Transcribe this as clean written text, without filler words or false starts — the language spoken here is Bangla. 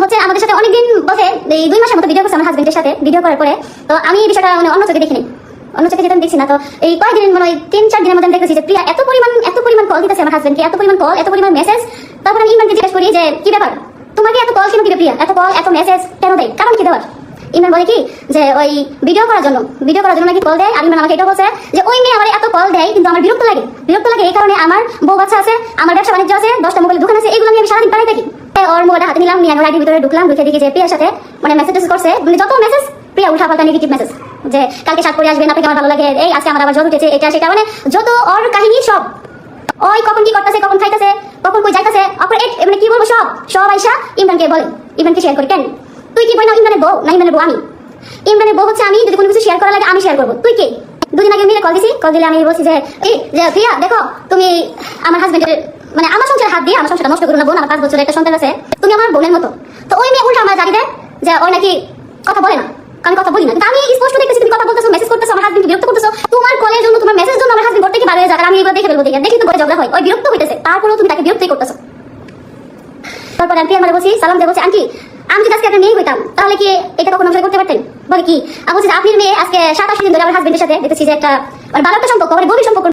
হচ্ছে আমাদের সাথে অনেকদিন বসে এই 2 মাসের মতো ভিডিও করছে আমার হাজবেন্ডের সাথে। ভিডিও করার পরে তো আমি এই বিষয়টা মানে অন্য চোখে দেখিনি, অন্য চোখে যেটা দেখছি না। তো এই কয়েকদিন মানে 3-4 দিনের মধ্যে দেখেছি যে প্রিয়া এত পরিমাণ কল দিতেছে আমার হাজবেন্ডকে, এত পরিমাণ কল, এত পরিমাণ মেসেজ। তারপর আমি ইমরানকে জিজ্ঞেস করি যে কি ব্যাপার, তোমাকে এত কল কেন দিবে প্রিয়া, এত কল এত মেসেজ কেন দেয়, কারণ কি দেওয়ার? ইমরান বলে কি যে ওই ভিডিও করার জন্য নাকি কল দেয়। আর ইমরান আমাকে এটা বলছে যে ওই মেয়ে আমার এত কল দেয় কিন্তু আমার বিরক্ত লাগে এই কারণে আমার বউ বাচ্চা আছে, আমার ব্যবসা বাণিজ্য আছে, 10টা মোবাইল দোকান আছে, এগুলো আমি সারাদিন বাড়াই থাকি। ওর মোবাইলটা হাতে নিলাম, নিয়ে আমি আইডির ভিতরে ঢুকলাম, ঢুকে দেখি যে প্রিয়ার সাথে মানে মেসেজ করছে, মানে যত মেসেজ প্রিয়া উল্টা পাল্টা নেগেটিভ মেসেজ, যে কালকে শাক করে আসবেন, আপনাকে আমার ভালো লাগে, এই আজকে আমার আবার জ্বর উঠেছে, এটা সেটা, মানে যত ওর কাহিনী সব, ওই কখন কি করতেছে, কখন খাইতেছে, কখন কই যাইতেছে, মানে কি বলবো, সব আইসা ইমরানকে বলে, ইমরানকে শেয়ার করি। কেন তুই কি বল না ইমরানের বউ না ইমরানের বউ আমি? ইমরানের বউ হচ্ছে আমি, যদি কোনো কিছু শেয়ার করা লাগে আমি শেয়ার করবো, তুই কে? 2 দিন আগে মিলে কল দিছি, কল দিলে আমি বলছি যে এই যে প্রিয়া দেখো তুমি আমার হাজবেন্ডের মানে আমার সংসারে হাত দিয়ে আমার সংসারটা নষ্ট করো না বোন, আমার 5 বছরের একটা সন্তান আছে, তুমি আমার বোনের মতো। তো ওই মেয়ে উল্টা আমার জানি দেয় যে ওই নাকি কথা বলে না, আমি কথা বলি না। আমি স্পষ্ট দেখতেছি তুমি কথা বলতেছো, মেসেজ করতেছো, আমার হাজবেন্ডকে বিরক্ত করতেছো, তোমার কলের জন্য, তোমার মেসেজের জন্য আমার হাজবেন্ড ঘর থেকে বার হয়ে যায়। আর আমি এগুলো দেখে ফেলবো, দেখি তো ঘরে ঝগড়া হয়, ওই বিরক্ত হইতেছে, তারপরেও তুমি তাকে বিরক্তই করতেছো। তারপর আমি আমার বলছি, সালাম দিয়ে বলছি আন্টি আমি যদি আজকে একটা মেয়ে হইতাম তাহলে কি এটা কখনো অংশ করতে পারতেন? বলে কি? আমি বলছি যে আপনার মেয়ে আজকে 27 দিন ধরে আমার হাজবেন্ডের সাথে দেখতেছি যে একটা মানে ভালো একটা সম্পর্ক, মানে গভীর সম্পর্ক